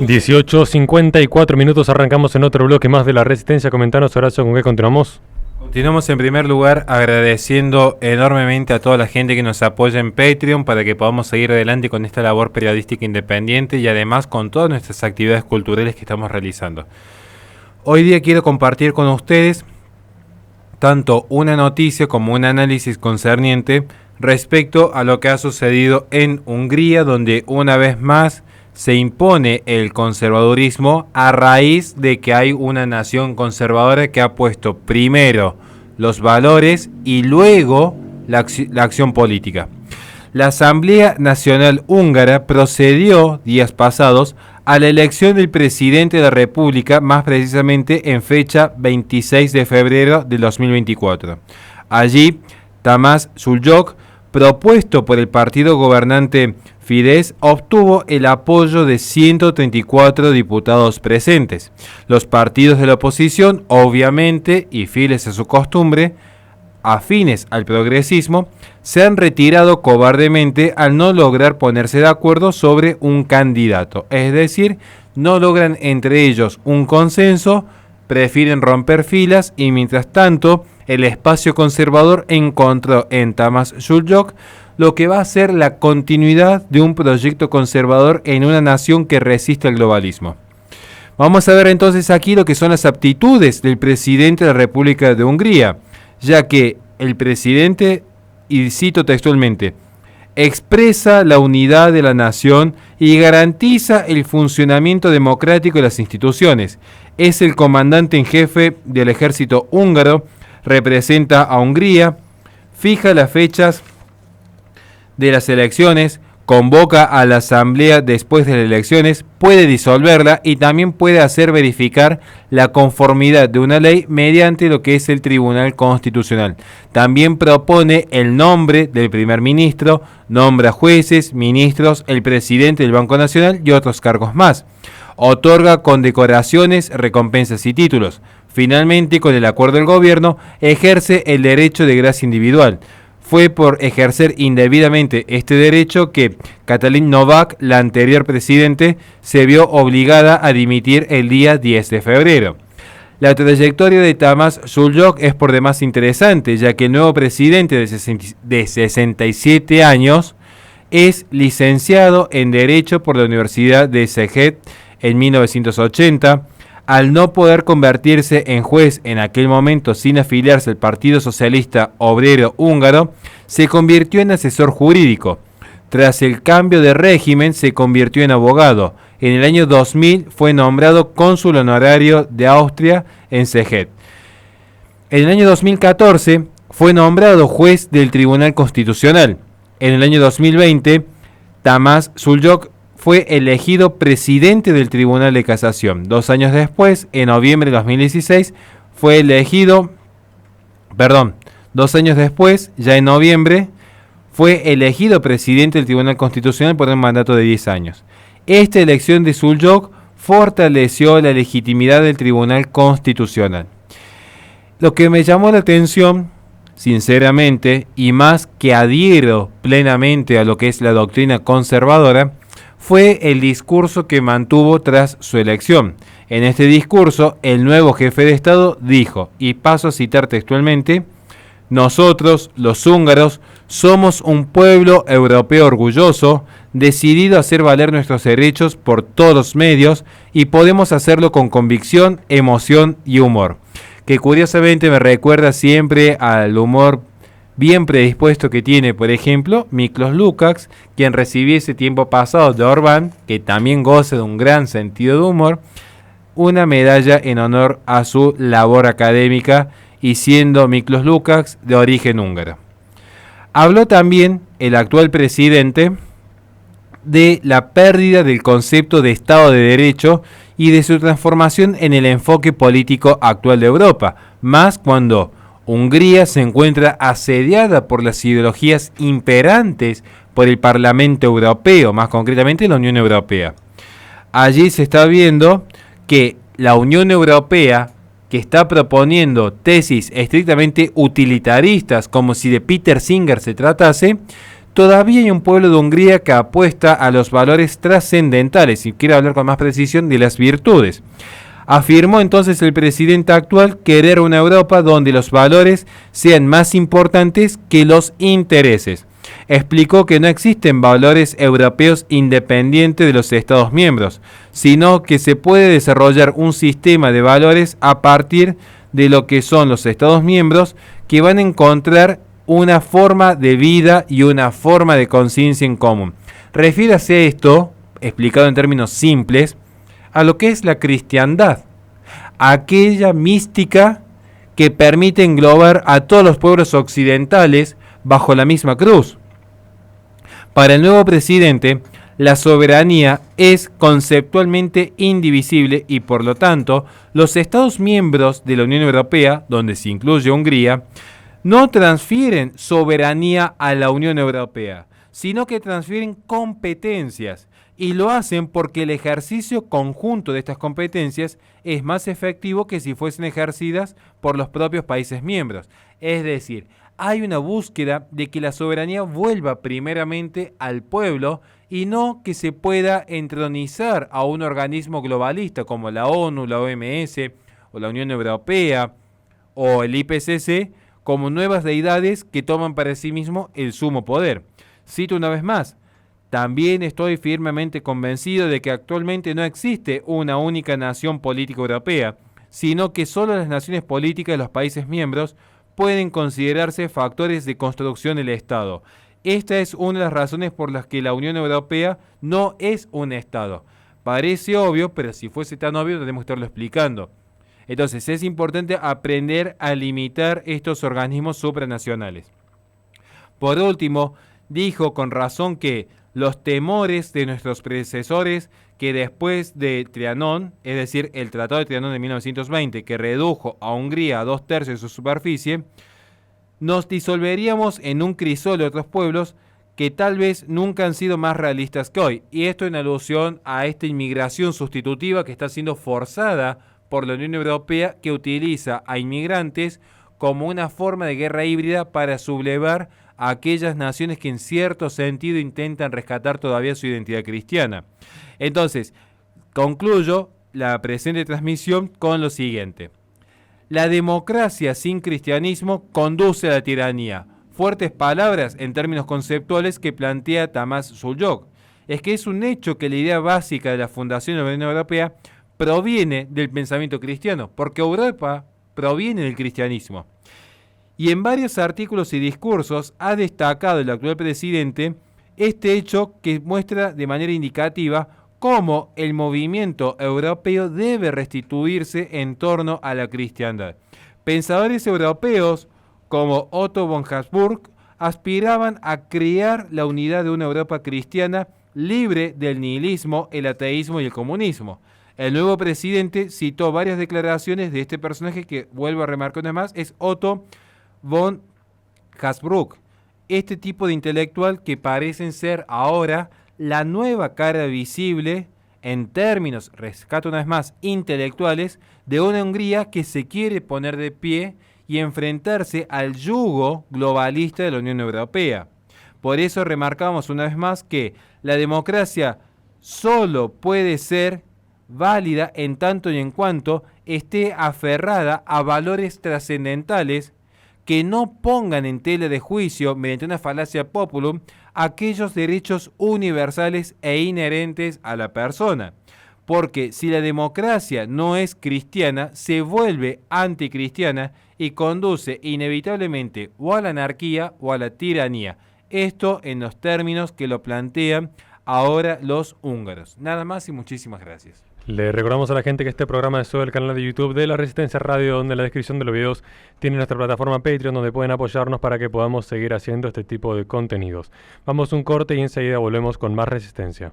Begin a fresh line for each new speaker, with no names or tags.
18:54 minutos, arrancamos en otro bloque más de la Resistencia. Comentanos, Horacio, ¿con qué continuamos?
Continuamos en primer lugar agradeciendo enormemente a toda la gente que nos apoya en Patreon para que podamos seguir adelante con esta labor periodística independiente y además con todas nuestras actividades culturales que estamos realizando. Hoy día quiero compartir con ustedes tanto una noticia como un análisis concerniente respecto a lo que ha sucedido en Hungría, donde una vez más se impone el conservadurismo a raíz de que hay una nación conservadora que ha puesto primero los valores y luego la acción política. La Asamblea Nacional Húngara procedió días pasados a la elección del presidente de la República, más precisamente en fecha 26 de febrero de 2024. Allí, Tamás Zsuljok, propuesto por el partido gobernante Fidesz, obtuvo el apoyo de 134 diputados presentes. Los partidos de la oposición, obviamente, y fieles a su costumbre, afines al progresismo, se han retirado cobardemente al no lograr ponerse de acuerdo sobre un candidato. Es decir, no logran entre ellos un consenso, prefieren romper filas y mientras tanto el espacio conservador encontró en Tamás Zsuljok lo que va a ser la continuidad de un proyecto conservador en una nación que resiste al globalismo. Vamos a ver entonces aquí lo que son las aptitudes del presidente de la República de Hungría, ya que el presidente, y cito textualmente, expresa la unidad de la nación y garantiza el funcionamiento democrático de las instituciones. Es el comandante en jefe del ejército húngaro, representa a Hungría, fija las fechas de las elecciones, convoca a la asamblea después de las elecciones, puede disolverla y también puede hacer verificar la conformidad de una ley mediante lo que es el Tribunal Constitucional. También propone el nombre del primer ministro, nombra jueces, ministros, el presidente del Banco Nacional y otros cargos más. Otorga condecoraciones, recompensas y títulos. Finalmente, con el acuerdo del gobierno, ejerce el derecho de gracia individual. Fue por ejercer indebidamente este derecho que Katalin Novák, la anterior presidente, se vio obligada a dimitir el día 10 de febrero. La trayectoria de Tamás Zsuljok es por demás interesante, ya que el nuevo presidente de 67 años es licenciado en Derecho por la Universidad de Szeged en 1980, al no poder convertirse en juez en aquel momento sin afiliarse al Partido Socialista Obrero Húngaro, se convirtió en asesor jurídico. Tras el cambio de régimen se convirtió en abogado. En el año 2000 fue nombrado cónsul honorario de Austria en Szeged. En el año 2014 fue nombrado juez del Tribunal Constitucional. En el año 2020, Tamás Zsuljok fue elegido presidente del Tribunal de Casación. 2 años después, en noviembre de 2016, fue elegido, 2 años después, ya en noviembre, fue elegido presidente del Tribunal Constitucional por un mandato de 10 años. Esta elección de Zsuljok fortaleció la legitimidad del Tribunal Constitucional. Lo que me llamó la atención, sinceramente, y más que adhiero plenamente a lo que es la doctrina conservadora, fue el discurso que mantuvo tras su elección. En este discurso, el nuevo jefe de Estado dijo, y paso a citar textualmente, nosotros, los húngaros, somos un pueblo europeo orgulloso, decidido a hacer valer nuestros derechos por todos los medios y podemos hacerlo con convicción, emoción y humor. Que curiosamente me recuerda siempre al humor bien predispuesto que tiene, por ejemplo, Miklos Lukács, quien recibió ese tiempo pasado de Orbán, que también goza de un gran sentido de humor, una medalla en honor a su labor académica y siendo Miklos Lukács de origen húngaro. Habló también el actual presidente de la pérdida del concepto de Estado de Derecho y de su transformación en el enfoque político actual de Europa, más cuando Hungría se encuentra asediada por las ideologías imperantes por el Parlamento Europeo, más concretamente la Unión Europea. Allí se está viendo que la Unión Europea, que está proponiendo tesis estrictamente utilitaristas, como si de Peter Singer se tratase, todavía hay un pueblo de Hungría que apuesta a los valores trascendentales, y quiere hablar con más precisión de las virtudes. Afirmó entonces el presidente actual querer una Europa donde los valores sean más importantes que los intereses. Explicó que no existen valores europeos independientes de los Estados miembros, sino que se puede desarrollar un sistema de valores a partir de lo que son los Estados miembros, que van a encontrar una forma de vida y una forma de conciencia en común. Refiérase a esto, explicado en términos simples, a lo que es la cristiandad, aquella mística que permite englobar a todos los pueblos occidentales bajo la misma cruz. Para el nuevo presidente, la soberanía es conceptualmente indivisible y por lo tanto, los Estados miembros de la Unión Europea, donde se incluye Hungría, no transfieren soberanía a la Unión Europea, sino que transfieren competencias, y lo hacen porque el ejercicio conjunto de estas competencias es más efectivo que si fuesen ejercidas por los propios países miembros. Es decir, hay una búsqueda de que la soberanía vuelva primeramente al pueblo y no que se pueda entronizar a un organismo globalista como la ONU, la OMS o la Unión Europea o el IPCC como nuevas deidades que toman para sí mismo el sumo poder. Cito una vez más, también estoy firmemente convencido de que actualmente no existe una única nación política europea, sino que solo las naciones políticas de los países miembros pueden considerarse factores de construcción del Estado. Esta es una de las razones por las que la Unión Europea no es un Estado. Parece obvio, pero si fuese tan obvio tenemos que estarlo explicando. Entonces es importante aprender a limitar estos organismos supranacionales. Por último, dijo con razón que los temores de nuestros predecesores que después de Trianón, es decir, el Tratado de Trianón de 1920, que redujo a Hungría a 2/3 de su superficie, nos disolveríamos en un crisol de otros pueblos que tal vez nunca han sido más realistas que hoy. Y esto en alusión a esta inmigración sustitutiva que está siendo forzada por la Unión Europea, que utiliza a inmigrantes como una forma de guerra híbrida para sublevar a aquellas naciones que en cierto sentido intentan rescatar todavía su identidad cristiana. Entonces, concluyo la presente transmisión con lo siguiente. La democracia sin cristianismo conduce a la tiranía. Fuertes palabras en términos conceptuales que plantea Tamás Suljok. Es que es un hecho que la idea básica de la fundación de la Unión Europea proviene del pensamiento cristiano, porque Europa proviene del cristianismo. Y en varios artículos y discursos ha destacado el actual presidente este hecho que muestra de manera indicativa cómo el movimiento europeo debe restituirse en torno a la cristiandad. Pensadores europeos como Otto von Habsburg aspiraban a crear la unidad de una Europa cristiana libre del nihilismo, el ateísmo y el comunismo. El nuevo presidente citó varias declaraciones de este personaje que, vuelvo a remarcar una más, es Otto von Habsburg. Este tipo de intelectual que parecen ser ahora la nueva cara visible en términos, rescato una vez más, intelectuales, de una Hungría que se quiere poner de pie y enfrentarse al yugo globalista de la Unión Europea. Por eso remarcamos una vez más que la democracia solo puede ser válida en tanto y en cuanto esté aferrada a valores trascendentales que no pongan en tela de juicio, mediante una falacia populum, aquellos derechos universales e inherentes a la persona. Porque si la democracia no es cristiana, se vuelve anticristiana y conduce inevitablemente o a la anarquía o a la tiranía. Esto en los términos que lo plantean ahora los húngaros. Nada más y muchísimas gracias.
Le recordamos a la gente que este programa es sobre el canal de YouTube de La Resistencia Radio, donde en la descripción de los videos tiene nuestra plataforma Patreon, donde pueden apoyarnos para que podamos seguir haciendo este tipo de contenidos. Vamos a un corte y enseguida volvemos con más Resistencia.